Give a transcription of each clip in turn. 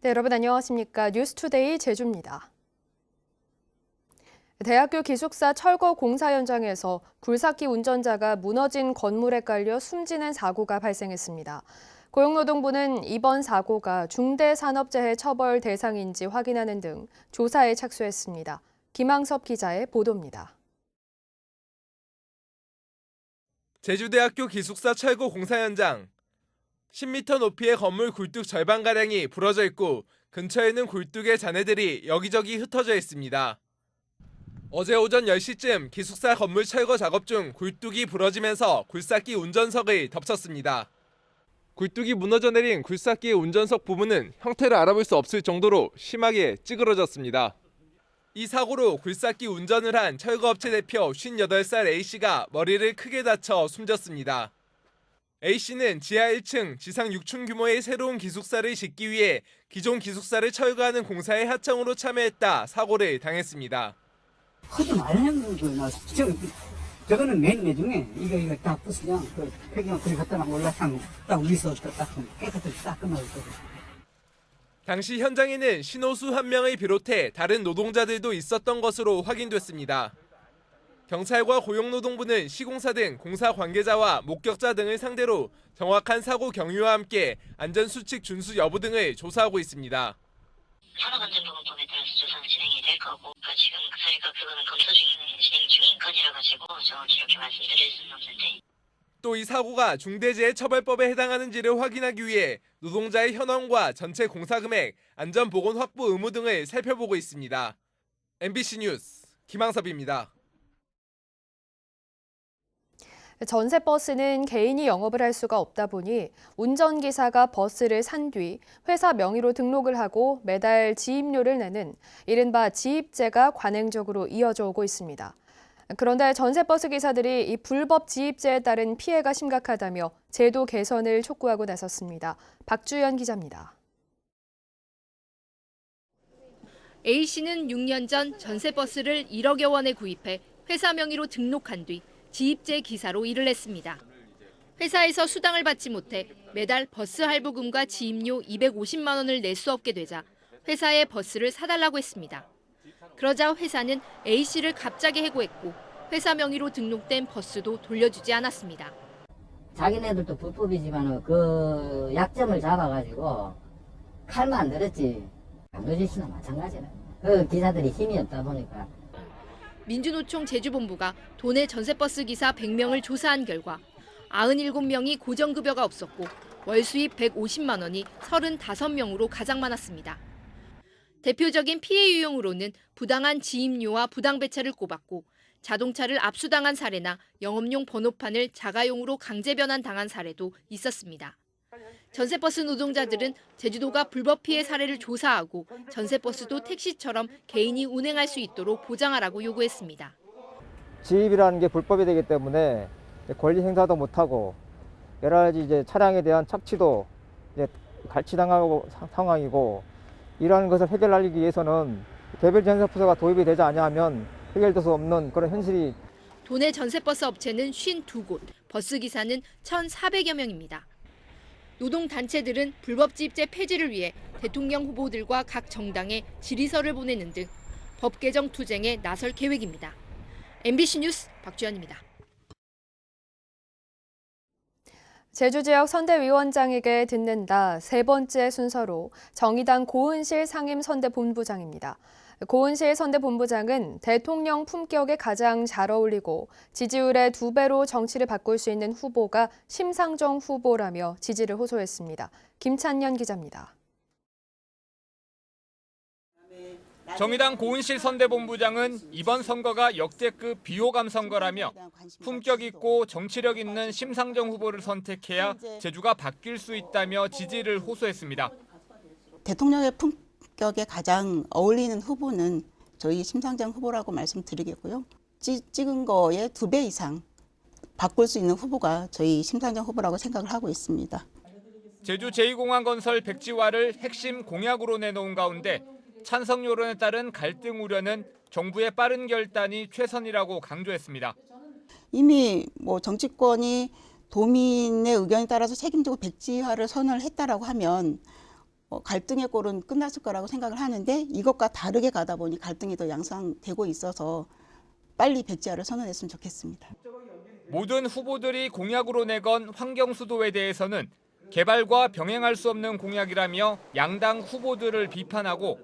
네, 여러분 안녕하십니까? 뉴스투데이 제주입니다. 대학교 기숙사 철거 공사 현장에서 굴삭기 운전자가 무너진 건물에 깔려 숨지는 사고가 발생했습니다. 고용노동부는 이번 사고가 중대산업재해 처벌 대상인지 확인하는 등 조사에 착수했습니다. 김항섭 기자의 보도입니다. 제주대학교 기숙사 철거 공사 현장. 10m 높이의 건물 굴뚝 절반가량이 부러져 있고 근처에는 굴뚝의 잔해들이 여기저기 흩어져 있습니다. 어제 오전 10시쯤 기숙사 건물 철거 작업 중 굴뚝이 부러지면서 굴삭기 운전석을 덮쳤습니다. 굴뚝이 무너져 내린 굴삭기의 운전석 부분은 형태를 알아볼 수 없을 정도로 심하게 찌그러졌습니다. 이 사고로 굴삭기 운전을 한 철거업체 대표 58살 A씨가 머리를 크게 다쳐 숨졌습니다. A씨는 지하 1층, 지상 6층 규모의 새로운 기숙사를 짓기 위해 기존 기숙사를 철거하는 공사에 하청으로 참여했다 사고를 당했습니다. 하지 말라는 거나 저거는 맨 중에 이거 다 부수냐 그 폐기만 그리 갖다 놔 올라상 딱 위에서 딱 깨끗하게 딱 끝나고 당시 현장에는 신호수 1명을 비롯해 다른 노동자들도 있었던 것으로 확인됐습니다. 경찰과 고용노동부는 시공사 등 공사 관계자와 목격자 등을 상대로 정확한 사고 경위와 함께 안전수칙 준수 여부 등을 조사하고 있습니다. 산업안전보건법에 따라서 조사는 진행이 될 거고 지금 저희가 그거는 검토 진행 중인 건이라 가지고 정확히 이렇게 말씀드릴 수는 없는데 또 이 사고가 중대재해처벌법에 해당하는지를 확인하기 위해 노동자의 현황과 전체 공사 금액, 안전보건 확보 의무 등을 살펴보고 있습니다. MBC 뉴스 김항섭입니다. 전세버스는 개인이 영업을 할 수가 없다 보니 운전기사가 버스를 산 뒤 회사 명의로 등록을 하고 매달 지입료를 내는 이른바 지입제가 관행적으로 이어져 오고 있습니다. 그런데 전세버스 기사들이 이 불법 지입제에 따른 피해가 심각하다며 제도 개선을 촉구하고 나섰습니다. 박주연 기자입니다. A씨는 6년 전 전세버스를 1억여 원에 구입해 회사 명의로 등록한 뒤 지입제 기사로 일을 했습니다. 회사에서 수당을 받지 못해 매달 버스 할부금과 지입료 250만 원을 낼 수 없게 되자 회사에 버스를 사달라고 했습니다. 그러자 회사는 A씨를 갑자기 해고했고 회사 명의로 등록된 버스도 돌려주지 않았습니다. 자기네들도 불법이지만 그 약점을 잡아가지고 칼만 들었지 노지씨나 마찬가지라 그 기사들이 힘이 없다 보니까 민주노총 제주본부가 도내 전세버스 기사 100명을 조사한 결과 97명이 고정급여가 없었고 월 수입 150만 원이 35명으로 가장 많았습니다. 대표적인 피해 유형으로는 부당한 지입료와 부당배차를 꼽았고 자동차를 압수당한 사례나 영업용 번호판을 자가용으로 강제 변환당한 사례도 있었습니다. 전세버스 노동자들은 제주도가 불법 피해 사례를 조사하고 전세버스도 택시처럼 개인이 운행할 수 있도록 보장하라고 요구했습니다. 지입이라는 게 불법이 되기 때문에 권리 행사도 못하고 여러 가지 이제 차량에 대한 착취도 이제 갈취당하고 상황이고 이러한 것을 해결하기 위해서는 개별 전세버스가 도입이 되지 않으면 해결될 수 없는 그런 현실이. 도내 전세버스 업체는 52곳, 버스기사는 1,400여 명입니다. 노동단체들은 불법 지입제 폐지를 위해 대통령 후보들과 각 정당에 질의서를 보내는 등 법 개정 투쟁에 나설 계획입니다. MBC 뉴스 박주연입니다. 제주 지역 선대위원장에게 듣는다 세 번째 순서로 정의당 고은실 상임선대본부장입니다. 고은실 선대본부장은 대통령 품격에 가장 잘 어울리고 지지율의 2배로 정치를 바꿀 수 있는 후보가 심상정 후보라며 지지를 호소했습니다. 김찬년 기자입니다. 정의당 고은실 선대본부장은 이번 선거가 역대급 비호감 선거라며 품격 있고 정치력 있는 심상정 후보를 선택해야 제주가 바뀔 수 있다며 지지를 호소했습니다. 대통령의 품격에 가장 어울리는 후보는 저희 심상정 후보라고 말씀드리겠고요. 찍은 거에 2배 이상 바꿀 수 있는 후보가 저희 심상정 후보라고 생각을 하고 있습니다. 제주 제2공항 건설 백지화를 핵심 공약으로 내놓은 가운데 찬성 여론에 따른 갈등 우려는 정부의 빠른 결단이 최선이라고 강조했습니다. 이미 정치권이 도민의 의견에 따라서 책임지고 백지화를 선언을 했다라고 하면 갈등의 꼴은 끝났을 거라고 생각을 하는데 이것과 다르게 가다 보니 갈등이 더 양상되고 있어서 빨리 백지화를 선언했으면 좋겠습니다. 모든 후보들이 공약으로 내건 환경수도에 대해서는 개발과 병행할 수 없는 공약이라며 양당 후보들을 비판하고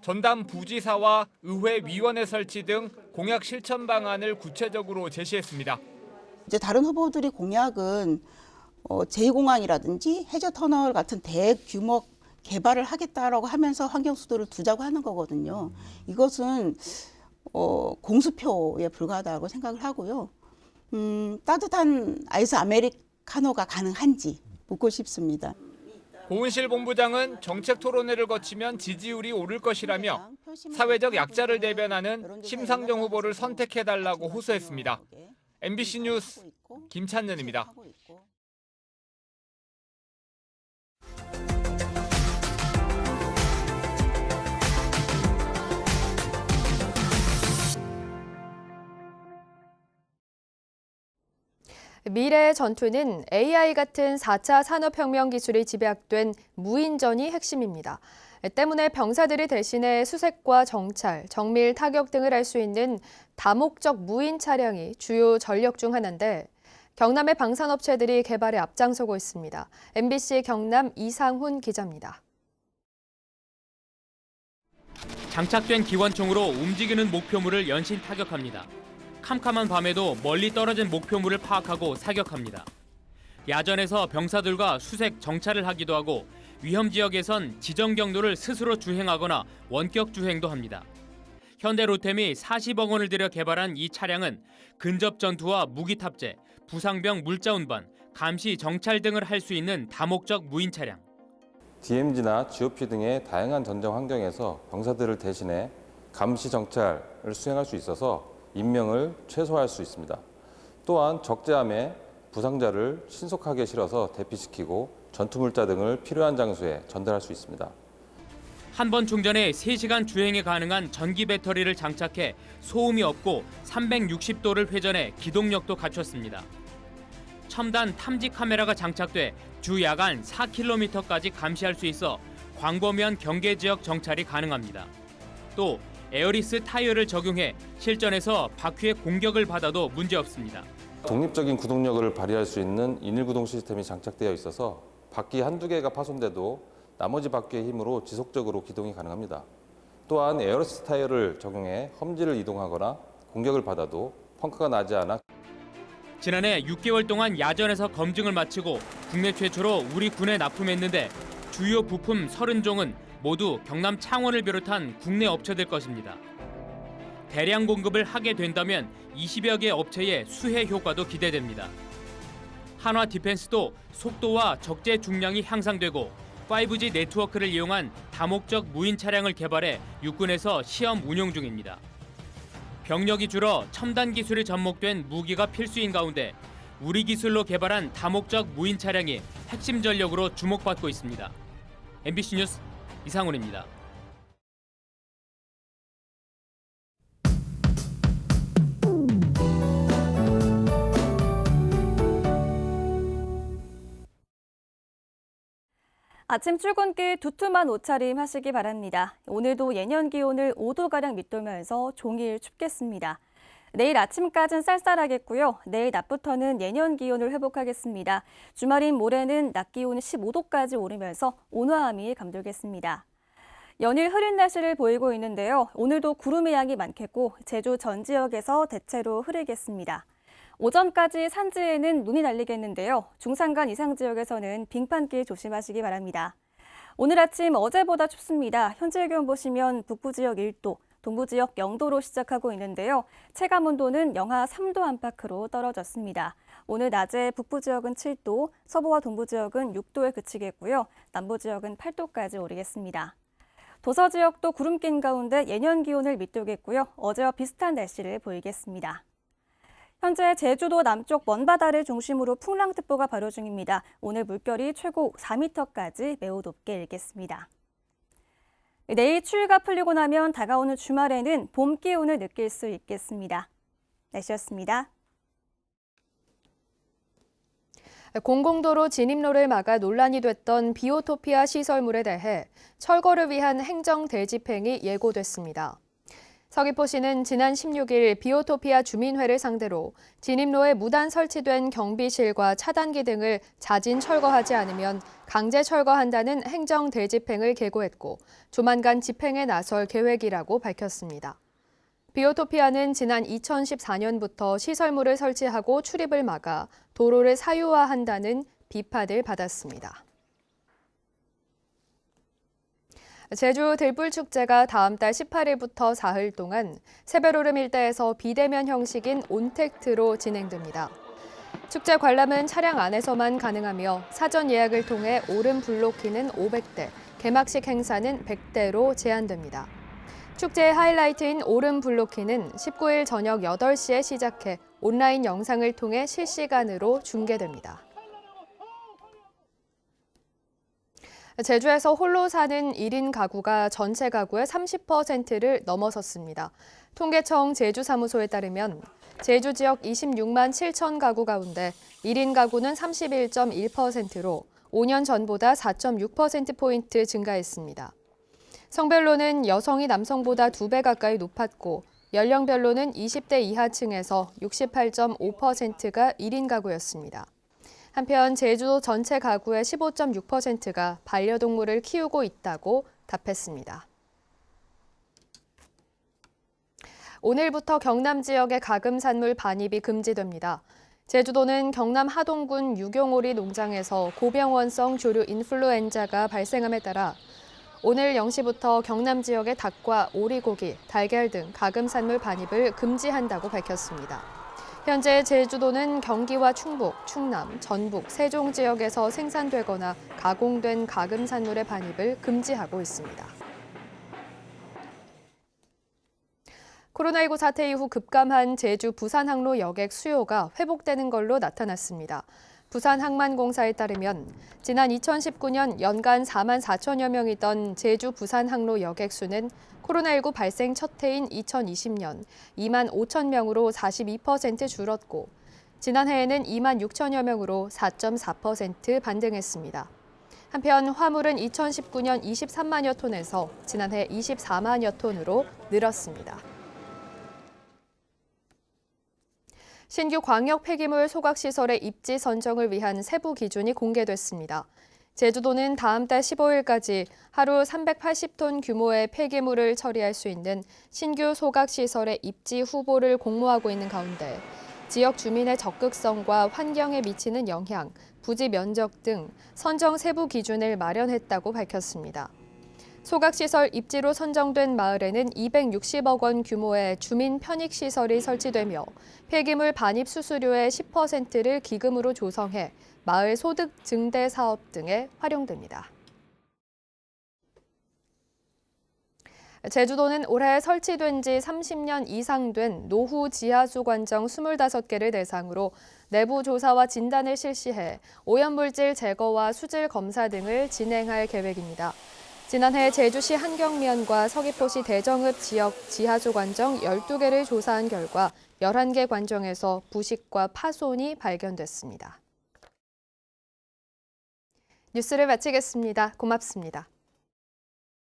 전담 부지사와 의회 위원회 설치 등 공약 실천 방안을 구체적으로 제시했습니다. 이제 다른 후보들이 공약은 제2공항이라든지 해저터널 같은 대규모 개발을 하겠다라고 하면서 환경수도를 두자고 하는 거거든요. 이것은 공수표에 불과하다고 생각을 하고요. 따뜻한 아이스 아메리카노가 가능한지 묻고 싶습니다. 고은실 본부장은 정책 토론회를 거치면 지지율이 오를 것이라며 사회적 약자를 대변하는 심상정 후보를 선택해달라고 호소했습니다. MBC 뉴스 김찬는입니다. 미래의 전투는 AI 같은 4차 산업혁명 기술이 집약된 무인전이 핵심입니다. 때문에 병사들이 대신해 수색과 정찰, 정밀 타격 등을 할 수 있는 다목적 무인 차량이 주요 전력 중 하나인데 경남의 방산업체들이 개발에 앞장서고 있습니다. MBC 경남 이상훈 기자입니다. 장착된 기관총으로 움직이는 목표물을 연신 타격합니다. 캄캄한 밤에도 멀리 떨어진 목표물을 파악하고 사격합니다. 야전에서 병사들과 수색, 정찰을 하기도 하고 위험 지역에선 지정 경로를 스스로 주행하거나 원격 주행도 합니다. 현대 로템이 40억 원을 들여 개발한 이 차량은 근접 전투와 무기 탑재, 부상병 물자 운반, 감시, 정찰 등을 할 수 있는 다목적 무인 차량. DMZ나 GOP 등의 다양한 전장 환경에서 병사들을 대신해 감시 정찰을 수행할 수 있어서 인명을 최소화할 수 있습니다. 또한 적재함에 부상자를 신속하게 실어서 대피시키고 전투물자 등을 필요한 장소에 전달할 수 있습니다. 한 번 충전에 3시간 주행이 가능한 전기 배터리를 장착해 소음이 없고 360도를 회전해 기동력도 갖췄습니다. 첨단 탐지 카메라가 장착돼 주 야간 4km까지 감시할 수 있어 광범위한 경계 지역 정찰이 가능합니다. 또 에어리스 타이어를 적용해 실전에서 바퀴의 공격을 받아도 문제없습니다. 독립적인 구동력을 발휘할 수 있는 인일구동 시스템이 장착되어 있어서 바퀴 한두 개가 파손돼도 나머지 바퀴의 힘으로 지속적으로 기동이 가능합니다. 또한 에어리스 타이어를 적용해 험지를 이동하거나 공격을 받아도 펑크가 나지 않아. 지난해 6개월 동안 야전에서 검증을 마치고 국내 최초로 우리 군에 납품했는데 주요 부품 30종은 모두 경남 창원을 비롯한 국내 업체들 것입니다. 대량 공급을 하게 된다면 20여 개 업체의 수혜 효과도 기대됩니다. 한화 디펜스도 속도와 적재 중량이 향상되고 5G 네트워크를 이용한 다목적 무인 차량을 개발해 육군에서 시험 운용 중입니다. 병력이 줄어 첨단 기술이 접목된 무기가 필수인 가운데 우리 기술로 개발한 다목적 무인 차량이 핵심 전력으로 주목받고 있습니다. MBC 뉴스 이상훈입니다. 아침 출근길 두툼한 옷차림 하시기 바랍니다. 오늘도 예년 기온을 5도가량 밑돌면서 종일 춥겠습니다. 내일 아침까지는 쌀쌀하겠고요. 내일 낮부터는 예년 기온을 회복하겠습니다. 주말인 모레는 낮 기온이 15도까지 오르면서 온화함이 감돌겠습니다. 연일 흐린 날씨를 보이고 있는데요. 오늘도 구름의 양이 많겠고 제주 전 지역에서 대체로 흐리겠습니다. 오전까지 산지에는 눈이 날리겠는데요. 중산간 이상 지역에서는 빙판길 조심하시기 바랍니다. 오늘 아침 어제보다 춥습니다. 현재 기온 보시면 북부 지역 1도, 동부 지역 0도로 시작하고 있는데요. 체감 온도는 영하 3도 안팎으로 떨어졌습니다. 오늘 낮에 북부 지역은 7도, 서부와 동부 지역은 6도에 그치겠고요. 남부 지역은 8도까지 오르겠습니다. 도서 지역도 구름 낀 가운데 예년 기온을 밑돌겠고요. 어제와 비슷한 날씨를 보이겠습니다. 현재 제주도 남쪽 먼바다를 중심으로 풍랑특보가 발효 중입니다. 오늘 물결이 최고 4m까지 매우 높게 일겠습니다. 내일 추위가 풀리고 나면 다가오는 주말에는 봄 기온을 느낄 수 있겠습니다. 날씨였습니다. 공공도로 진입로를 막아 논란이 됐던 비오토피아 시설물에 대해 철거를 위한 행정 대집행이 예고됐습니다. 서귀포시는 지난 16일 비오토피아 주민회를 상대로 진입로에 무단 설치된 경비실과 차단기 등을 자진 철거하지 않으면 강제 철거한다는 행정 대집행을 계고했고 조만간 집행에 나설 계획이라고 밝혔습니다. 비오토피아는 지난 2014년부터 시설물을 설치하고 출입을 막아 도로를 사유화한다는 비판을 받았습니다. 제주 들불축제가 다음 달 18일부터 사흘 동안 새별오름 일대에서 비대면 형식인 온택트로 진행됩니다. 축제 관람은 차량 안에서만 가능하며 사전 예약을 통해 오름 블로키는 500대, 개막식 행사는 100대로 제한됩니다. 축제의 하이라이트인 오름 블로키는 19일 저녁 8시에 시작해 온라인 영상을 통해 실시간으로 중계됩니다. 제주에서 홀로 사는 1인 가구가 전체 가구의 30%를 넘어섰습니다. 통계청 제주사무소에 따르면 제주 지역 26만 7천 가구 가운데 1인 가구는 31.1%로 5년 전보다 4.6%포인트 증가했습니다. 성별로는 여성이 남성보다 2배 가까이 높았고 연령별로는 20대 이하층에서 68.5%가 1인 가구였습니다. 한편 제주도 전체 가구의 15.6%가 반려동물을 키우고 있다고 답했습니다. 오늘부터 경남 지역의 가금산물 반입이 금지됩니다. 제주도는 경남 하동군 유경오리 농장에서 고병원성 조류 인플루엔자가 발생함에 따라 오늘 0시부터 경남 지역의 닭과 오리고기, 달걀 등 가금산물 반입을 금지한다고 밝혔습니다. 현재 제주도는 경기와 충북, 충남, 전북, 세종 지역에서 생산되거나 가공된 가금산물의 반입을 금지하고 있습니다. 코로나19 사태 이후 급감한 제주 부산항로 여객 수요가 회복되는 걸로 나타났습니다. 부산항만공사에 따르면 지난 2019년 연간 4만 4천여 명이던 제주 부산항로 여객 수는 코로나19 발생 첫 해인 2020년 2만 5천 명으로 42% 줄었고 지난해에는 2만 6천여 명으로 4.4% 반등했습니다. 한편 화물은 2019년 23만여 톤에서 지난해 24만여 톤으로 늘었습니다. 신규 광역 폐기물 소각시설의 입지 선정을 위한 세부 기준이 공개됐습니다. 제주도는 다음 달 15일까지 하루 380톤 규모의 폐기물을 처리할 수 있는 신규 소각시설의 입지 후보를 공모하고 있는 가운데 지역 주민의 적극성과 환경에 미치는 영향, 부지 면적 등 선정 세부 기준을 마련했다고 밝혔습니다. 소각시설 입지로 선정된 마을에는 260억 원 규모의 주민 편익시설이 설치되며 폐기물 반입 수수료의 10%를 기금으로 조성해 마을 소득 증대 사업 등에 활용됩니다. 제주도는 올해 설치된 지 30년 이상 된 노후 지하수 관정 25개를 대상으로 내부 조사와 진단을 실시해 오염물질 제거와 수질 검사 등을 진행할 계획입니다. 지난해 제주시 한경면과 서귀포시 대정읍 지역 지하수 관정 12개를 조사한 결과 11개 관정에서 부식과 파손이 발견됐습니다. 뉴스를 마치겠습니다. 고맙습니다.